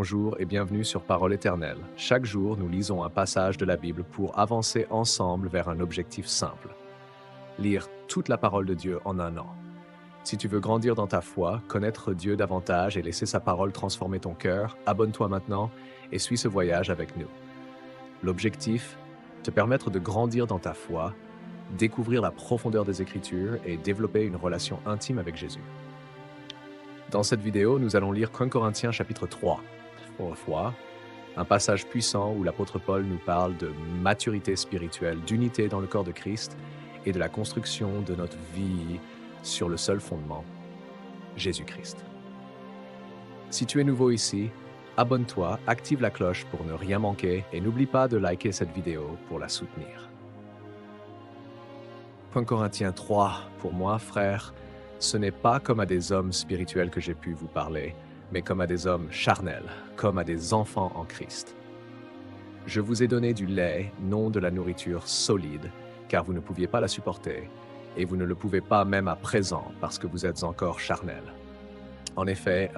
Bonjour et bienvenue sur Parole éternelle. Chaque jour, nous lisons un passage de la Bible pour avancer ensemble vers un objectif simple. Lire toute la parole de Dieu en un an. Si tu veux grandir dans ta foi, connaître Dieu davantage et laisser sa parole transformer ton cœur, abonne-toi maintenant et suis ce voyage avec nous. L'objectif, te permettre de grandir dans ta foi, découvrir la profondeur des Écritures et développer une relation intime avec Jésus. Dans cette vidéo, nous allons lire 1 Corinthiens chapitre 3. Pour la foi, un passage puissant où l'apôtre Paul nous parle de maturité spirituelle, d'unité dans le corps de Christ et de la construction de notre vie sur le seul fondement, Jésus-Christ. Si tu es nouveau ici, abonne-toi, active la cloche pour ne rien manquer et n'oublie pas de liker cette vidéo pour la soutenir. 1 Corinthiens 3, pour moi, frère, ce n'est pas comme à des hommes spirituels que j'ai pu vous parler, mais comme à des hommes charnels, comme à des enfants en Christ. Je vous ai donné du lait, non de la nourriture solide, car vous ne pouviez pas la supporter, et vous ne le pouvez pas même à présent, parce que vous êtes encore charnels. En effet,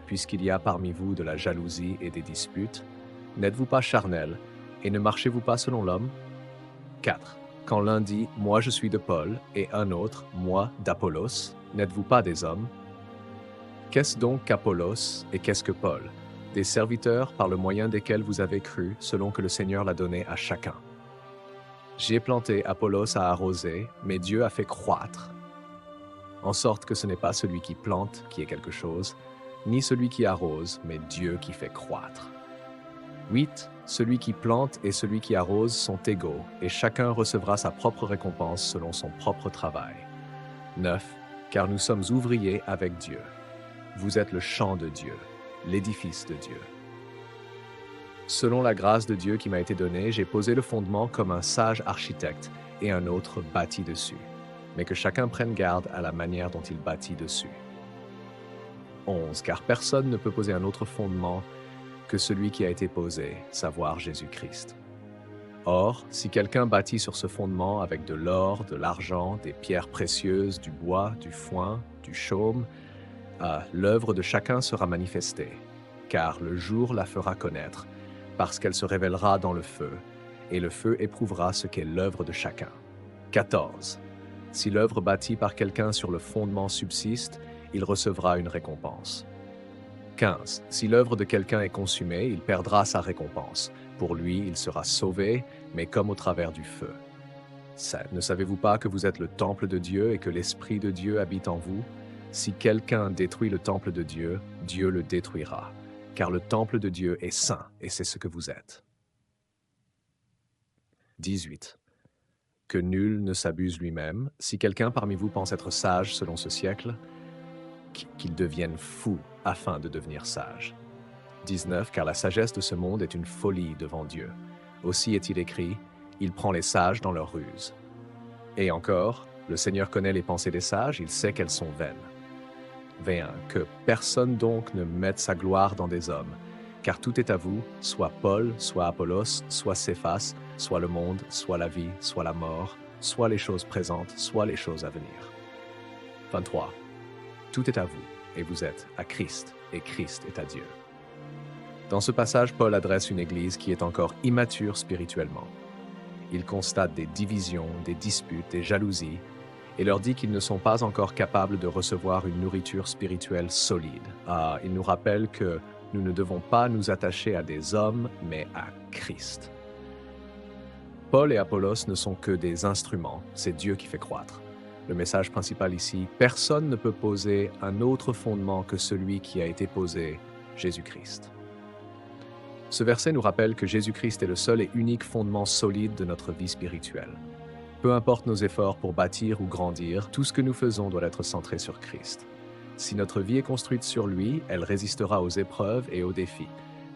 puisqu'il y a parmi vous de la jalousie et des disputes, n'êtes-vous pas charnels, et ne marchez-vous pas selon l'homme? 4. Quand l'un dit « Moi je suis de Paul » et un autre « Moi d'Apollos », n'êtes-vous pas des hommes? Qu'est-ce donc qu'Apollos et qu'est-ce que Paul? Des serviteurs par le moyen desquels vous avez cru, selon que le Seigneur l'a donné à chacun. J'ai planté, Apollos a arrosé, mais Dieu a fait croître. En sorte que ce n'est pas celui qui plante qui est quelque chose, ni celui qui arrose, mais Dieu qui fait croître. 8. Celui qui plante et celui qui arrose sont égaux, et chacun recevra sa propre récompense selon son propre travail. 9. Car nous sommes ouvriers avec Dieu. Vous êtes le champ de Dieu, l'édifice de Dieu. Selon la grâce de Dieu qui m'a été donnée, j'ai posé le fondement comme un sage architecte et un autre bâtit dessus, mais que chacun prenne garde à la manière dont il bâtit dessus. 11. Car personne ne peut poser un autre fondement que celui qui a été posé, savoir Jésus-Christ. Or, si quelqu'un bâtit sur ce fondement avec de l'or, de l'argent, des pierres précieuses, du bois, du foin, du chaume, l'œuvre de chacun sera manifestée, car le jour la fera connaître, parce qu'elle se révélera dans le feu, et le feu éprouvera ce qu'est l'œuvre de chacun. 14. Si l'œuvre bâtie par quelqu'un sur le fondement subsiste, il recevra une récompense. 15. Si l'œuvre de quelqu'un est consumée, il perdra sa récompense. Pour lui, il sera sauvé, mais comme au travers du feu. 7. Ne savez-vous pas que vous êtes le temple de Dieu et que l'Esprit de Dieu habite en vous? Si quelqu'un détruit le temple de Dieu, Dieu le détruira, car le temple de Dieu est saint, et c'est ce que vous êtes. 18. Que nul ne s'abuse lui-même. Si quelqu'un parmi vous pense être sage selon ce siècle, qu'il devienne fou afin de devenir sage. 19. Car la sagesse de ce monde est une folie devant Dieu. Aussi est-il écrit, il prend les sages dans leur ruse. Et encore, le Seigneur connaît les pensées des sages, il sait qu'elles sont vaines. 21. Que personne donc ne mette sa gloire dans des hommes, car tout est à vous, soit Paul, soit Apollos, soit Céphas, soit le monde, soit la vie, soit la mort, soit les choses présentes, soit les choses à venir. 23. Tout est à vous, et vous êtes à Christ, et Christ est à Dieu. Dans ce passage, Paul adresse une église qui est encore immature spirituellement. Il constate des divisions, des disputes, des jalousies, et leur dit qu'ils ne sont pas encore capables de recevoir une nourriture spirituelle solide. Il nous rappelle que nous ne devons pas nous attacher à des hommes, mais à Christ. Paul et Apollos ne sont que des instruments, c'est Dieu qui fait croître. Le message principal ici, personne ne peut poser un autre fondement que celui qui a été posé, Jésus-Christ. Ce verset nous rappelle que Jésus-Christ est le seul et unique fondement solide de notre vie spirituelle. Peu importe nos efforts pour bâtir ou grandir, tout ce que nous faisons doit être centré sur Christ. Si notre vie est construite sur lui, elle résistera aux épreuves et aux défis.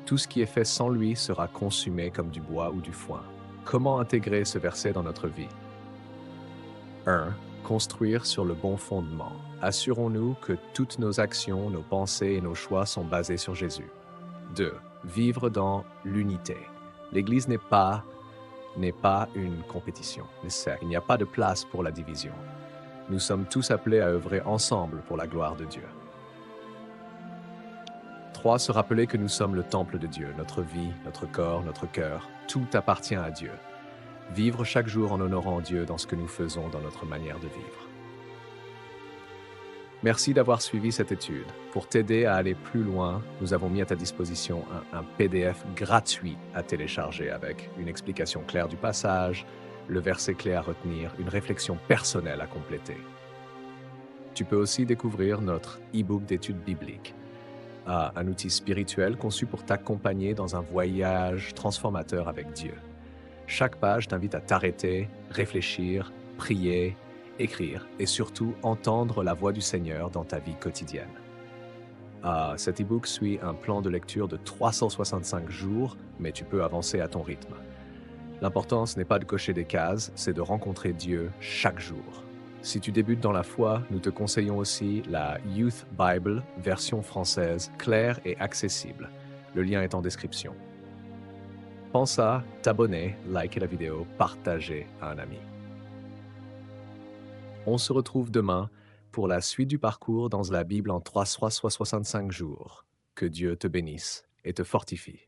Tout ce qui est fait sans lui sera consumé comme du bois ou du foin. Comment intégrer ce verset dans notre vie? 1. Construire sur le bon fondement. Assurons-nous que toutes nos actions, nos pensées et nos choix sont basés sur Jésus. 2. Vivre dans l'unité. L'Église n'est pas une compétition. Il n'y a pas de place pour la division. Nous sommes tous appelés à œuvrer ensemble pour la gloire de Dieu. 3. Se rappeler que nous sommes le temple de Dieu. Notre vie, notre corps, notre cœur, tout appartient à Dieu. Vivre chaque jour en honorant Dieu dans ce que nous faisons, dans notre manière de vivre. Merci d'avoir suivi cette étude. Pour t'aider à aller plus loin, nous avons mis à ta disposition un PDF gratuit à télécharger avec une explication claire du passage, le verset clé à retenir, une réflexion personnelle à compléter. Tu peux aussi découvrir notre e-book d'études bibliques, un outil spirituel conçu pour t'accompagner dans un voyage transformateur avec Dieu. Chaque page t'invite à t'arrêter, réfléchir, prier, écrire et surtout entendre la voix du Seigneur dans ta vie quotidienne. Cet e-book suit un plan de lecture de 365 jours, mais tu peux avancer à ton rythme. L'important, ce n'est pas de cocher des cases, c'est de rencontrer Dieu chaque jour. Si tu débutes dans la foi, nous te conseillons aussi la Youth Bible, version française, claire et accessible. Le lien est en description. Pense à t'abonner, liker la vidéo, partager à un ami. On se retrouve demain pour la suite du parcours dans la Bible en 365 jours. Que Dieu te bénisse et te fortifie.